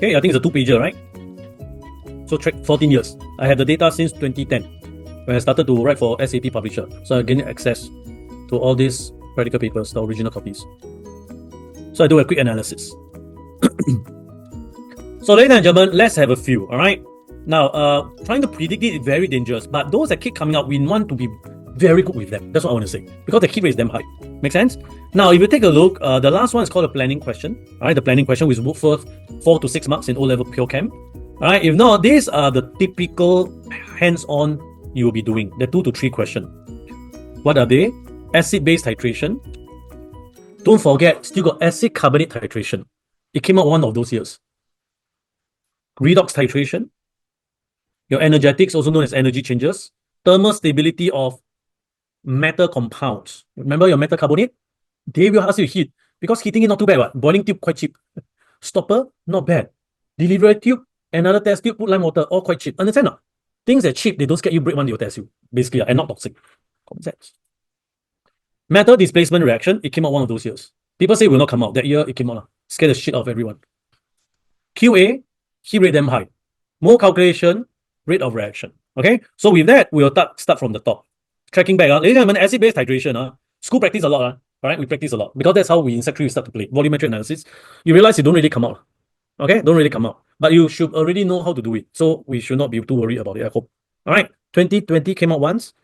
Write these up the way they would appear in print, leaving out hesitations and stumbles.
Okay, I think it's a 2-pager, right? So track 14 years. I have the data since 2010 when I started to write for SAP Publisher. So I gained access to all these practical papers, the original copies. So I do a quick analysis. So ladies and gentlemen, let's have a few, all right? Now, trying to predict it is very dangerous, but those that keep coming out, we want to be very good with them. That's what I want to say. Because the hit rate is damn high. Make sense? Now, if you take a look, the last one is called a planning question. All right, the planning question which worth for 4 to 6 marks in O-level pure chem. All right, if not, these are the typical hands-on you will be doing. The 2 to 3 question. What are they? Acid-base titration. Don't forget, still got acid carbonate titration. It came out one of those years. Redox titration. Your energetics, also known as energy changes. Thermal stability of metal compounds. Remember your metal carbonate? They will ask you to heat. Because heating is not too bad. What? Boiling tube, quite cheap. Stopper, not bad. Delivery tube, another test tube, put lime water, all quite cheap. Understand? No? Things that cheap, they don't scare you, break one, they'll test you. Basically, and not toxic. Common sense. Metal displacement reaction, it came out one of those years. People say it will not come out. That year, it came out. Scare the shit out of everyone. QA, heat rate damn high. Mole calculation, rate of reaction. Okay? So with that, we'll start from the top. Tracking back. Ladies and gentlemen, acid-base titration. School practice a lot. Alright, we practice a lot. Because that's how we in Sec 3 start to play. Volumetric analysis. You realize it don't really come out. Okay? Don't really come out. But you should already know how to do it. So we should not be too worried about it, I hope. Alright, 2020 came out once.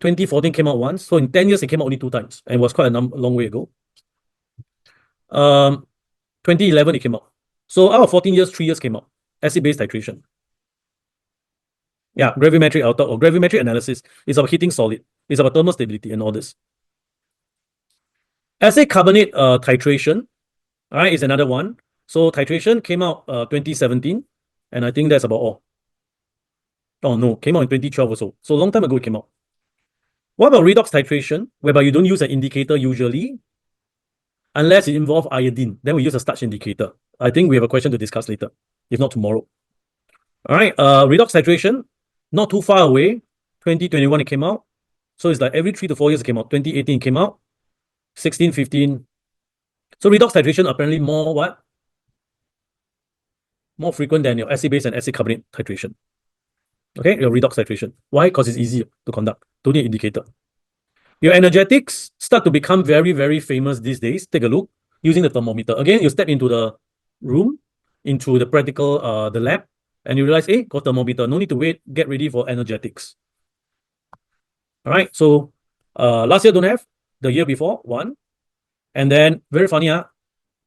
2014 came out once. So in 10 years, it came out only 2 times. And it was quite a long way ago. 2011, it came out. So out of 14 years, 3 years came out. Acid-base titration. Yeah, gravimetric I'll talk, or gravimetric analysis is about heating solid. It's about thermal stability and all this. Acid carbonate titration, all right, is another one. So titration came out 2017, and I think that's about all. Oh no, came out in 2012 or so. So a long time ago it came out. What about redox titration, whereby you don't use an indicator usually, unless it involves iodine. Then we use a starch indicator. I think we have a question to discuss later, if not tomorrow. All right, redox titration, not too far away. 2021 it came out. So it's like every 3 to 4 years it came out. 2018 came out. 16, 15. So redox titration apparently more what? More frequent than your acid-base and acid carbonate titration. Okay, your redox titration. Why? Because it's easier to conduct. Don't need indicator. Your energetics start to become very, very famous these days. Take a look using the thermometer. Again, you step into the room, into the practical, the lab, and you realize, hey, got thermometer. No need to wait. Get ready for energetics. All right. So last year don't have. The year before, 1. And then, very funny,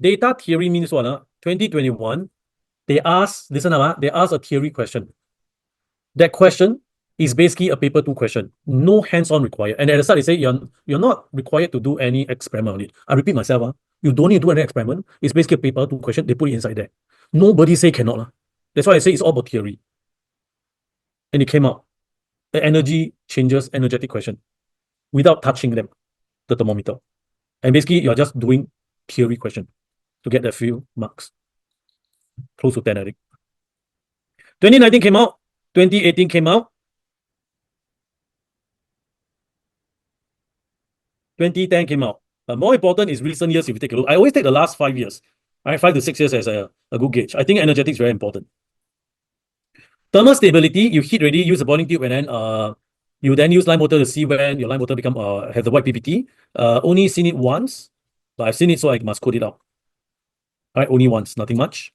data theory means what? 2021, they asked, listen up, they asked a theory question. That question is basically a paper 2 question. No hands-on required. And at the start, they say you're not required to do any experiment on it. I repeat myself, you don't need to do any experiment. It's basically a paper 2 question. They put it inside there. Nobody say cannot. That's why I say it's all about theory. And it came out. The energy changes, energetic question, without touching them, the thermometer. And basically, you're just doing theory question to get a few marks. Close to 10, I think. 2019 came out. 2018 came out. 2010 came out. But more important is recent years if you take a look. I always take the last 5 years. Right, 5 to 6 years as a good gauge. I think energetics is very important. Thermal stability, you heat ready, use a boiling tube, and then you then use lime water to see when your lime water become have the white PPT. Only seen it once, but I've seen it, so I must code it out. All right, only once, nothing much.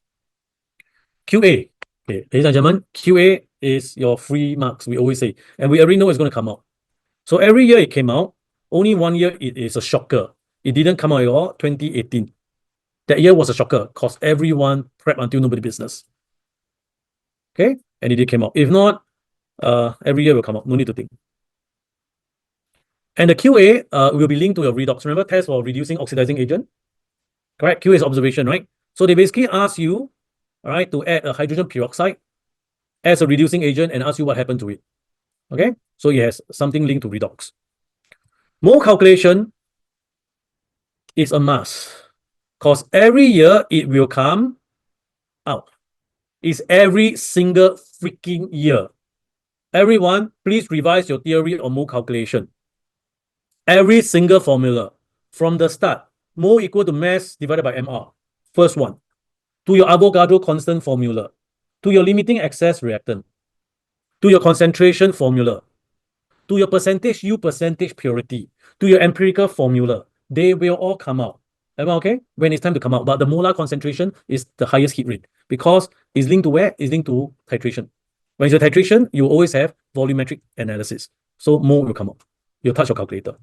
QA, okay, ladies and gentlemen, QA is your free marks. We always say, and we already know it's going to come out. So every year it came out. Only 1 year it is a shocker. It didn't come out at all. 2018. That year was a shocker because everyone prepped until nobody business. Okay, and it did came out. If not, every year will come out. No need to think. And the QA will be linked to your redox. Remember, test for reducing oxidizing agent? Correct? QA is observation, right? So they basically ask you, all right, to add a hydrogen peroxide as a reducing agent and ask you what happened to it. Okay? So it has something linked to redox. Mole calculation is a must. Because every year it will come out. It's every single freaking year. Everyone, please revise your theory on mole calculation. Every single formula from the start. Mole equal to mass divided by MR. First one. to your Avogadro constant formula, to your limiting excess reactant, to your concentration formula, to your percentage U percentage purity, to your empirical formula. They will all come out. Everyone okay? When it's time to come out. But the molar concentration is the highest heat rate because it's linked to where? It's linked to titration. When it's a titration, you always have volumetric analysis. So mole will come out. You'll touch your calculator.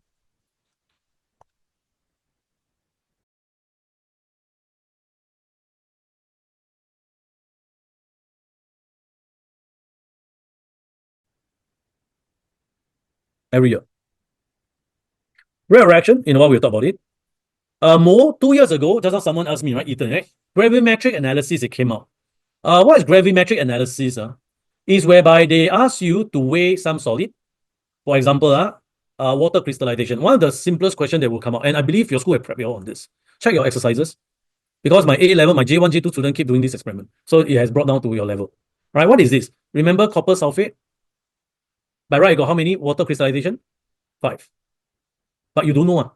Every year. Rate of reaction, in a while we'll talk about it. More 2 years ago, just now someone asked me, right, Ethan, right? Gravimetric analysis, it came out. What is gravimetric analysis? Is whereby they ask you to weigh some solid. For example, water crystallization. One of the simplest questions that will come out, and I believe your school will prep you all on this. Check your exercises. Because my A level, my J1, J2 student keep doing this experiment. So it has brought down to your level. Right? What is this? Remember copper sulfate? By right, you got how many water crystallization? 5. But you don't know.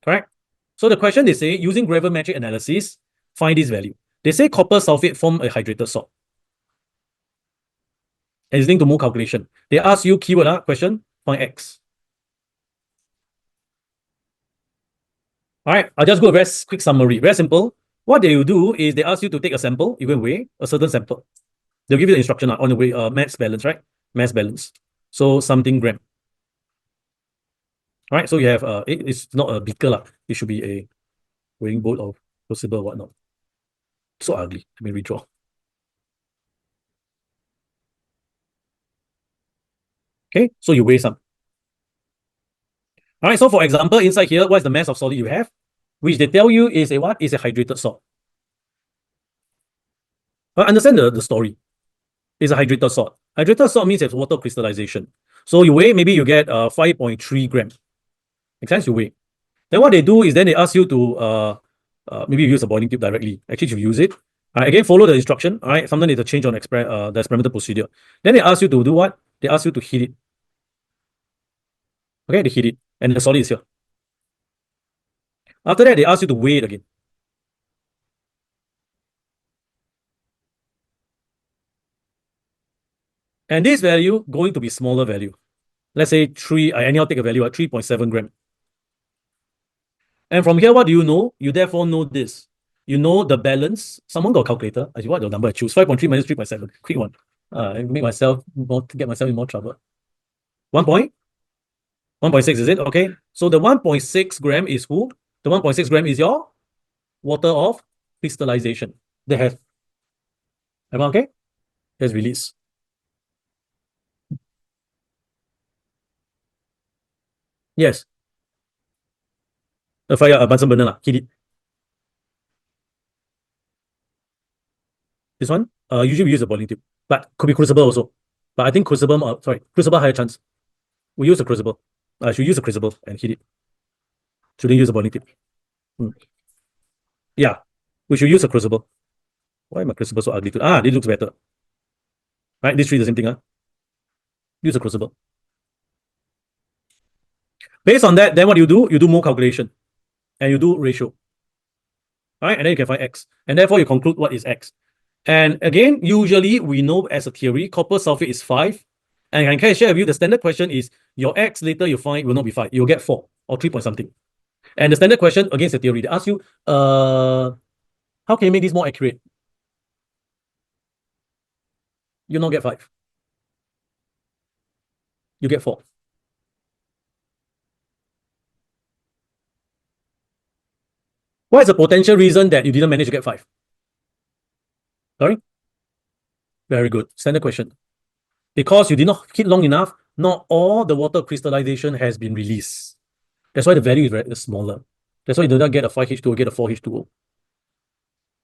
Correct? So the question they say, using gravimetric analysis, find this value. They say copper sulfate form a hydrated salt. And it's linked to mole calculation. They ask you keyword question, find X. All right, I'll just go a very quick summary. Very simple. What they will do is they ask you to take a sample, you can weigh a certain sample. They'll give you the instruction on the way, mass balance, right? Mass balance. So something gram. All right, so you have, it's not a beaker. It should be a weighing bowl or crucible or whatnot. So ugly. Let me redraw. Okay, so you weigh some. All right, so for example, inside here, what's the mass of solid you have? Which they tell you is a what? Is a hydrated salt. But understand the story. It's a hydrated salt. Hydrated salt means it's water crystallization. So you weigh, maybe you get 5.3 grams. Makes sense? You weigh. Then what they do is then they ask you to maybe you use a boiling tube directly. Actually, you use it. Again, follow the instruction. All right. Sometimes there's a change on the experimental procedure. Then they ask you to do what? They ask you to heat it. Okay, they heat it. And the solid is here. After that, they ask you to weigh it again. And this value going to be smaller value. Let's say 3, I anyhow take a value at 3.7 gram. And from here, what do you know? You therefore know this. You know the balance. Someone got a calculator. Actually, what the number I choose? 5.3 minus 3.7. Quick one. Make myself get myself in more trouble. 1.6 is it? Okay. So the 1.6 gram is who? The 1.6 gram is your water of crystallization. They have. Everyone okay? There's release. Yes. A fire, a Bunsen burner, heat it. This one, usually we use a boiling tube, but could be crucible also. But I think crucible, crucible higher chance. We use a crucible. Should use a crucible and heat it. Shouldn't use a boiling tube. Yeah, we should use a crucible. Why am my crucible so ugly? This looks better. Right, these three the same thing. Use a crucible. Based on that, then what you do? You do mole calculation, and you do ratio. All right, and then you can find X, and therefore you conclude what is X. And again, usually we know as a theory, copper sulfate is 5. And I can share with you the standard question is your X later you find will not be 5. You'll get 4 or 3 point something. And the standard question against the theory, they ask you, how can you make this more accurate? You not get 5. You get 4. What is the potential reason that you didn't manage to get 5? Sorry? Very good. Standard question. Because you did not heat long enough, not all the water crystallization has been released. That's why the value is very smaller. That's why you do not get a 5H2O, get a 4H2O.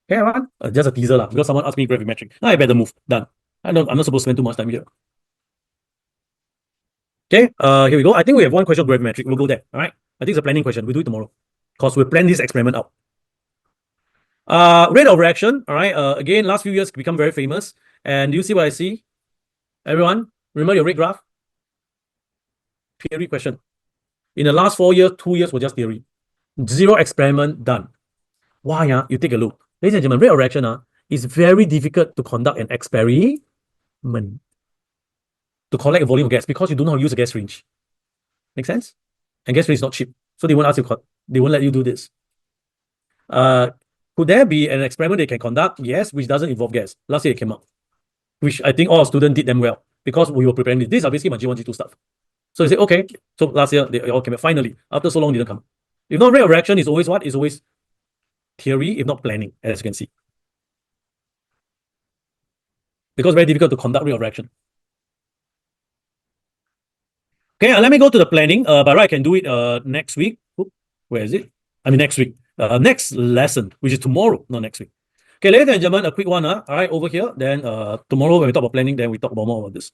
Okay, everyone? Just a teaser because someone asked me gravimetric. I better move. Done. I'm not supposed to spend too much time here. Okay, here we go. I think we have one question on gravimetric. We'll go there. All right. I think it's a planning question. We'll do it tomorrow. Because we'll plan this experiment out. Rate of reaction. All right. Again, last few years become very famous. And do you see what I see? Everyone, remember your rate graph? Theory question. In the last 4 years, 2 years were just theory. 0 experiment done. Why? You take a look. Ladies and gentlemen, rate of reaction is very difficult to conduct an experiment to collect a volume of gas because you don't know how to use a gas range. Make sense? And gas range is not cheap. So they won't ask you, they won't let you do this. Could there be an experiment they can conduct? Yes, which doesn't involve gas. Last year it came out, which I think all our students did them well because we were preparing this. These are basically my G1, G2 stuff. So they say, okay. So last year they all came out. Finally, after so long, didn't come. If not, rate of reaction is always what? Is always theory, if not planning, as you can see. Because very difficult to conduct rate of reaction. Okay, let me go to the planning. By right, I can do it next week. Where is it? I mean, next week. Next lesson, which is tomorrow, not next week. Okay, ladies and gentlemen, a quick one. All right, over here. Then tomorrow, when we talk about planning, then we talk about more about this.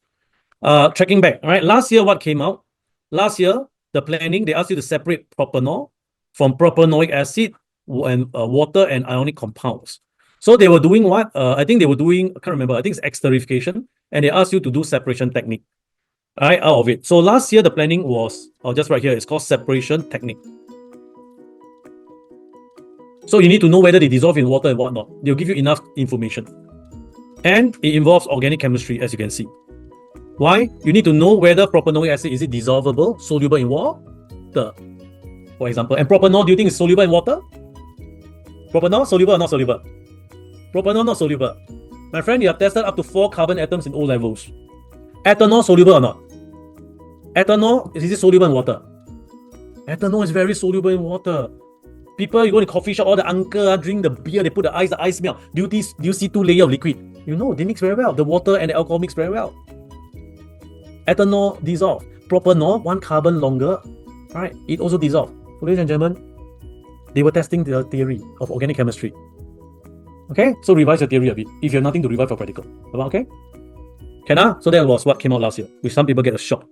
Tracking back. All right, last year, what came out? Last year, the planning, they asked you to separate propanol from propanoic acid and water and ionic compounds. So they were doing what? I think they were doing, I can't remember, I think it's exterification, and they asked you to do separation technique. All right, out of it. So last year, the planning was, just right here, it's called separation technique. So you need to know whether they dissolve in water and whatnot. They'll give you enough information. And it involves organic chemistry, as you can see. Why? You need to know whether propanoic acid, is it dissolvable, soluble in water, for example. And propanol, do you think it's soluble in water? Propanol, soluble or not soluble? Propanol, not soluble. My friend, you have tested up to 4 carbon atoms in O levels. Ethanol, soluble or not? Ethanol, is it soluble in water? Ethanol is very soluble in water. People, you go to coffee shop, all the uncle drink the beer, they put the ice melt. Do you see 2 layers of liquid? You know, they mix very well. The water and the alcohol mix very well. Ethanol dissolve. Propanol, 1 carbon longer. Alright, it also dissolve. So ladies and gentlemen, they were testing the theory of organic chemistry. Okay, so revise your theory a bit if you have nothing to revise for practical. Okay? Can I? So that was what came out last year, which some people get a shock.